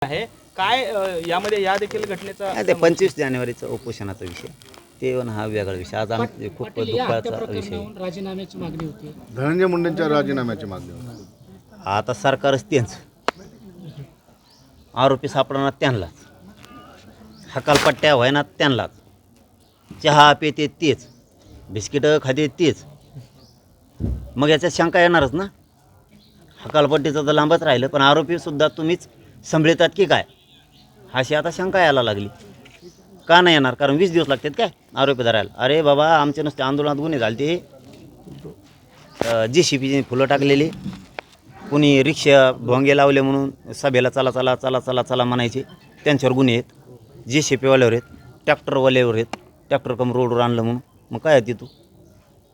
आहे काय यामध्ये या देखील घटनेचा नाही, ते 25 जानेवारीचा उपोषणाचा विषय ते पण हा वेगळा विषय. आज आम्ही खूप दुःखाचा विषय. राजीनाम्याची मागणी होती. धनंजय मुंडेंच्या राजीनाम्याची मागणी होती. आता सरकारच त्यांचं आरोपी सापडणार त्यांनाच, हकालपट्ट्या व्हायना त्यांनाच, चहा पिते तेच, बिस्किटं खाते तेच. मग याच्यात शंका येणारच ना. हकालपट्टीचं तर लांबच राहिलं, पण आरोपीसुद्धा तुम्हीच संभळतात की काय, अशी आता शंका यायला लागली. का नाही येणार? कारण 20 दिवस लागतात काय आरोपी धरायला. अरे बाबा, आमचे नुसते आंदोलनात गुन्हे झाले ते JCBने फुलं टाकलेली, कुणी रिक्षा भोंगे लावले म्हणून सभेला चला चला चला चला चला म्हणायचे, त्यांच्यावर गुन्हे आहेत. JCBवाल्यावर आहेत, ट्रॅक्टरवाल्यावर आहेत, ट्रॅक्टर कम रोडवर आणलं म्हणून. मग काय आहे तिथं?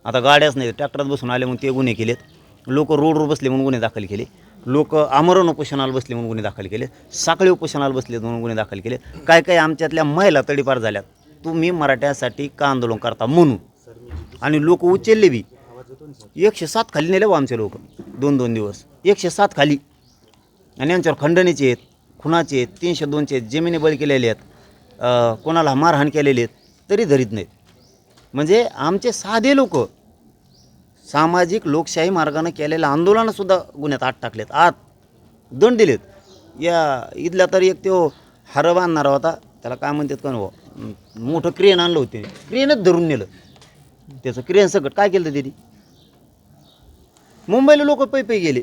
आता गाड्याच नाही, ट्रॅक्टरात बसून आले म्हणून ते गुन्हे केलेत. लोक रोडवर बसले म्हणून गुन्हे दाखल केले. लोक आमरण उपोषणाला बसले म्हणून गुन्हे दाखल केले. साखळी उपोषणाला बसले म्हणून गुन्हे दाखल केले. काय काय आमच्यातल्या महिला तडीपार झाल्यात. तुम्ही मराठ्यासाठी का आंदोलन करता म्हणून. आणि लोक उचलले बी. 107 खाली नेले बा आमचे लोक 2-2 दिवस. 107 खाली. आणि यांच्यावर खंडणीचे आहेत, खुनाचे आहेत, 302चे आहेत, जमिनी बळी केलेले आहेत, कोणाला मारहाण केलेले आहेत, तरी धरीत नाहीत. म्हणजे आमचे साधे लोक सामाजिक लोकशाही मार्गाने केलेल्या आंदोलनासुद्धा गुन्ह्यात आत टाकलेत, आत दंड दिलेत. या इथल्या तर एक तो हरवा आणणारा होता, त्याला काय म्हणतात का हो, मोठं क्रेन आणलं होते, क्रेनच धरून नेलं. त्याचं क्रेन सकट काय केलं त्यांनी. मुंबईला लोक पै गेले,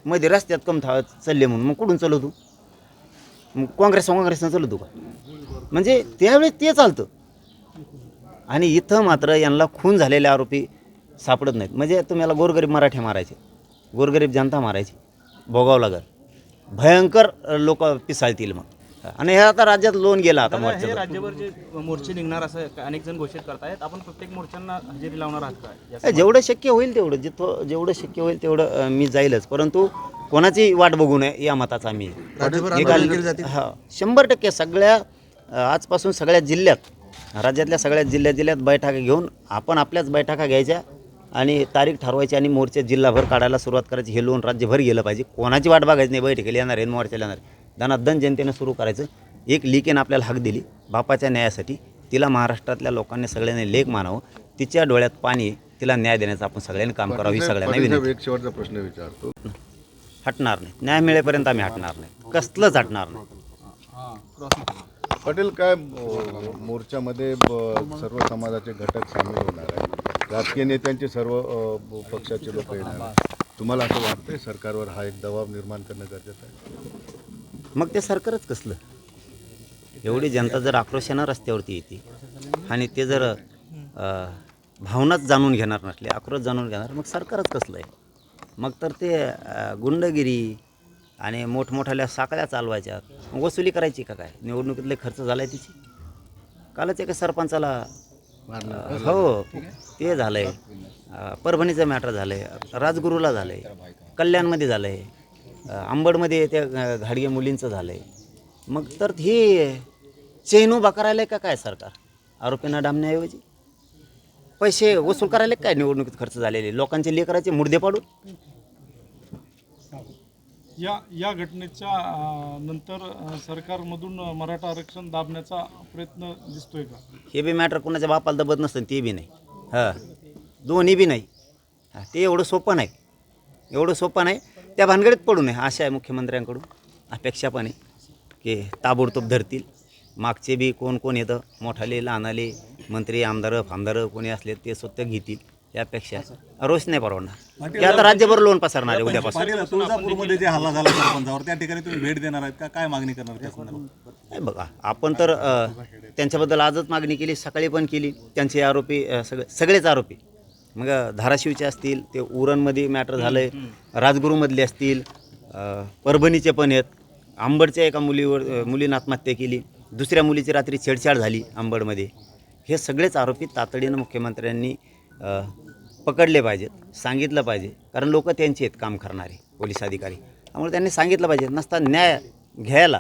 मध्ये रस्त्यात कम चालले म्हणून. मग कुठून चालवतो? मग काँग्रेसनं चालवतो का? म्हणजे त्यावेळेस ते चालतं. आणि इथं मात्र यांना खून झालेले आरोपी सापडत नाहीत. म्हणजे तुम्हाला गोरगरीब मराठे मारायचे, गोरगरीब जनता मारायची, भोगावं लागल. भयंकर लोक पिसाळतील मग. आणि हे आता राज्यात लोन गेला. आता हे राज्यभर जे मोर्चे निघणार असं अनेक जण घोषित करतायत. आपण प्रत्येक मोर्चांना हजेरी लावणार आहात का? जेवढं शक्य होईल तेवढं, जेवढं शक्य होईल तेवढं मी जाईलच. परंतु कोणाची वाट बघू नये या मताचा मी. हां, 100% सगळ्या आजपासून सगळ्या जिल्ह्यात, राज्यातल्या सगळ्या जिल्ह्यात बैठका घेऊन आपण आपल्याच बैठका घ्यायच्या आणि तारीख ठरवायची आणि मोर्चे जिल्हाभर काढायला सुरुवात करायची. हे लोन राज्यभर गेलं पाहिजे. कोणाची वाट बघायची नाही. बैठकीला येणार आहे, मोर्चाला येणार आहे, दनादन जनतेनं सुरू करायचं. एक लिकेनं आपल्याला हक दिली बापाच्या न्यायासाठी. तिला महाराष्ट्रातल्या लोकांनी सगळ्यांनी लेख मानावं. तिच्या डोळ्यात पाणी, तिला न्याय देण्याचं आपण सगळ्यांनी काम करावं. ही सगळ्यांना विनंती. एक शेवटचा प्रश्न विचारतो. हटणार नाही. न्याय मिळेपर्यंत आम्ही हटणार नाही, कसलंच हटणार नाही. पाटील, काय मोर्चामध्ये सर्व समाजाचे घटक सामील होणार आहेत, राजकीय नेत्यांचे सर्व पक्षाचे लोक येणार आहेत. तुम्हाला असं वाटतंय सरकारवर हा एक दबाव निर्माण करणं गरजेचं आहे? मग ते सरकारच कसलं. एवढी जनता जर आक्रोशानं रस्त्यावरती येते आणि ते जर भावनाच जाणून घेणार नसले, आक्रोश जाणून घेणार, मग सरकारच कसलं आहे. मग तर ते गुंडगिरी आणि मोठमोठ्याल्या साखळ्या चालवायच्या, वसुली करायची का काय. निवडणुकीतले खर्च झाला आहे तिची. कालच एका सरपंचाला हो ते झालं आहे. परभणीचं मॅटर झालं आहे, राजगुरूला झालं आहे, कल्याणमध्ये झालं आहे, अंबडमध्ये त्या घाडगे मुलींचं झालं आहे. मग तर हे चैन उभा करायला का काय सरकार, आरोपींना डांबण्याऐवजी पैसे वसूल करायला काय निवडणुकीत खर्च झालेले, लोकांचे लेकराचे मुर्दे पाडून. या घटनेच्या नंतर सरकारमधून मराठा आरक्षण दाबण्याचा प्रयत्न दिसतोय का? हे बी मॅटर कोणाच्या बापाला दबत नसतं, ते बी नाही. हां, दोन्ही बी नाही. ते एवढं सोपं नाही, एवढं सोपं नाही. त्या भानगडीत पडू नये अशा आहे मुख्यमंत्र्यांकडून अपेक्षा पण आहे की ताबडतोब धरतील. मागचे बी कोण येतं, मोठाले लहानाले मंत्री आमदार फामदार कोणी असले ते स्वतः घेतील. यापेक्षा रोष नाही परवडणार. ते आता राज्यभर लोन पसरणार आहे उद्यापासून. तुळजापूरमध्ये जे हल्ला झाला सरपंचावर, त्या ठिकाणी तुम्ही भेट देणार आहेत का? काय मागणी करणार त्या संदर्भात? नाही बघा, आपण तर त्यांच्याबद्दल आजच मागणी केली, सकाळी पण केली. त्यांचे आरोपी सगळेच आरोपी, मग धाराशिवचे असतील, ते उरणमध्ये मॅटर झालं आहे, राजगुरूमधले असतील, परभणीचे पण आहेत. अंबडच्या एका मुलीनं आत्महत्या केली, दुसऱ्या मुलीची रात्री छेडछाड झाली अंबडमध्ये. हे सगळेच आरोपी तातडीनं मुख्यमंत्र्यांनी पकडले पाहिजेत, सांगितलं पाहिजे. कारण लोक त्यांचे आहेत काम करणारे पोलीस अधिकारी. त्यामुळे त्यांनी सांगितलं पाहिजे. नसता न्याय घ्यायला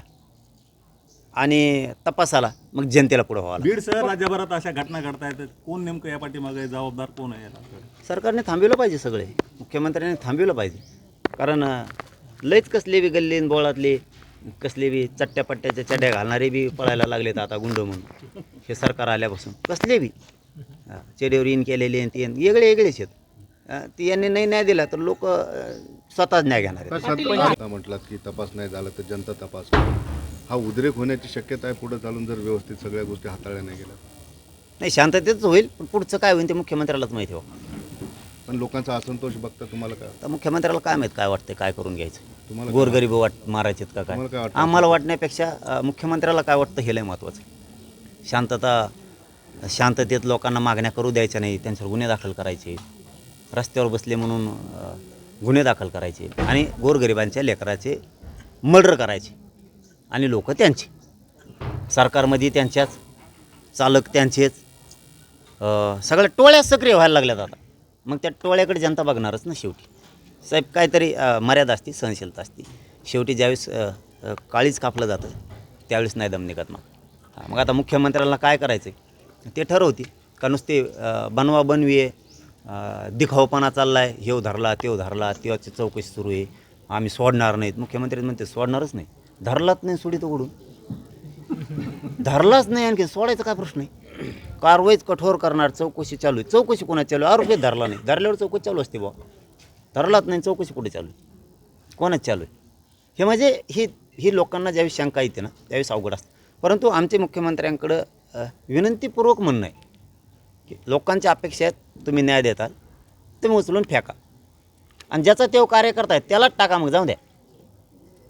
आणि तपासाला मग जनतेला पुढं व्हावं. बीड शहर राज्यभरात अशा घटना घडतायत, कोण नेमकं या पाठीमागे जबाबदार कोण आहे याला? सरकारने थांबवलं पाहिजे, सगळे मुख्यमंत्र्यांनी थांबवलं पाहिजे. कारण लयच कसले बी गल्लीन बोळातले कसले बी चट्ट्या पट्ट्याच्या चड्ड्या घालणारे बी पळायला लागलेत आता गुंड म्हणून हे सरकार आल्यापासून कसले बी चेडीवर इन केलेले आणि ते वेगळे वेगळेच आहेत ती यांनी नाही न्याय दिला तर लोक स्वतःच न्याय घेणार आहेत. आता म्हटलात की तपास नाही झाला तर जनता तपास करेल. हा उद्रेक होण्याची शक्यता आहे पुढे चालून जर व्यवस्थित सगळ्या गोष्टी हाताळल्या नाही गेल्या. नाही शांततेच होईल पण पुढचं काय होईल ते मुख्यमंत्र्यालाच माहिती हो. पण लोकांचा असंतोष बघता तुम्हाला काय तर मुख्यमंत्र्याला काय माहीत काय वाटतं काय करून घ्यायचं तुम्हाला गोरगरीब मारायचेत का तुम्हाला काय काय वाटतं? आम्हाला वाटण्यापेक्षा मुख्यमंत्र्याला काय वाटतं हे लय महत्त्वाचं. शांततेत लोकांना मागण्या करू द्यायच्या नाही त्यांच्यावर गुन्हे दाखल करायचे रस्त्यावर बसले म्हणून गुन्हे दाखल करायचे आणि गोरगरिबांच्या लेकराचे मर्डर करायचे आणि लोक त्यांचे सरकारमध्ये त्यांच्याच चालक त्यांचेच सगळ्या टोळ्या सक्रिय व्हायला लागल्यात आता. मग त्या टोळ्याकडे जनता बघणारच ना शेवटी. साहेब काहीतरी मर्यादा असते सहनशीलता असते शेवटी ज्यावेळेस काळीच कापलं जातं त्यावेळेस नाही दम निघत मग आता मुख्यमंत्र्यांना काय करायचं आहे ते ठरवते का नुसते बनवा बनवी आहे दिखावपणा चालला आहे हेव धरला तेव धरला तेव्हाची चौकशी सुरू आहे आम्ही सोडणार नाहीत. मुख्यमंत्री म्हणते सोडणारच नाही धरलाच नाही सोडीत उघडून धरलाच नाही आणखी सोडायचा काय प्रश्न आहे. कारवाईच कठोर करणार चौकशी चालू आहे. चौकशी कोणाची चालू आहे आरोपी धरला नाही धरल्यावर चौकशी चालू असते बुवा धरलाच नाही चौकशी कुठे चालू आहे कोणाच चालू आहे हे म्हणजे ही लोकांना ज्यावेळेस शंका येते ना त्यावेळेस अवघड असतं. परंतु आमचे मुख्यमंत्र्यांकडं विनंतीपूर्वक म्हणणं आहे की लोकांच्या अपेक्षा आहेत तुम्ही न्याय देताल तुम्ही उचलून फेका आणि ज्याचा तेव कार्यकर्ता आहे त्यालाच टाका मग जाऊ द्या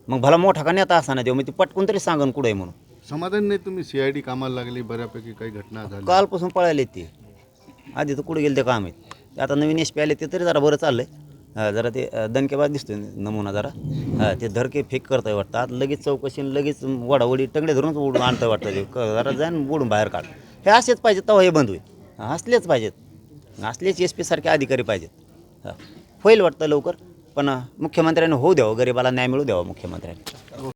मग भला मोठा का नेता असा ना देऊ मग ती पटकून तरी सांगन कुठं आहे म्हणून. समाधान नाही तुम्ही CID कामाला लागली बऱ्यापैकी काही घटना झाल्या कालपासून पळायले ते आधी तर कुठे गेले ते काम आहेत ते आता नवीन SP आले ते तरी जरा बरं चाललं आहे जरा ते दणकेबाज दिसतोय नमुना जरा ते धरके फेक करताय वाटतं आता लगेच चौकशी लगेच वडावडी टंगडे धरून उडून आणतं वाटतं ते जरा जाऊन बुडून बाहेर काढ हे असेच पाहिजेत तेव्हा हे बंद होईल असलेच पाहिजेत असलेच SP सारखे अधिकारी पाहिजेत होईल वाटतं लवकर पण मुख्यमंत्र्यांनी होऊ द्यावं गरिबाला न्याय मिळू द्यावा मुख्यमंत्र्यांनी.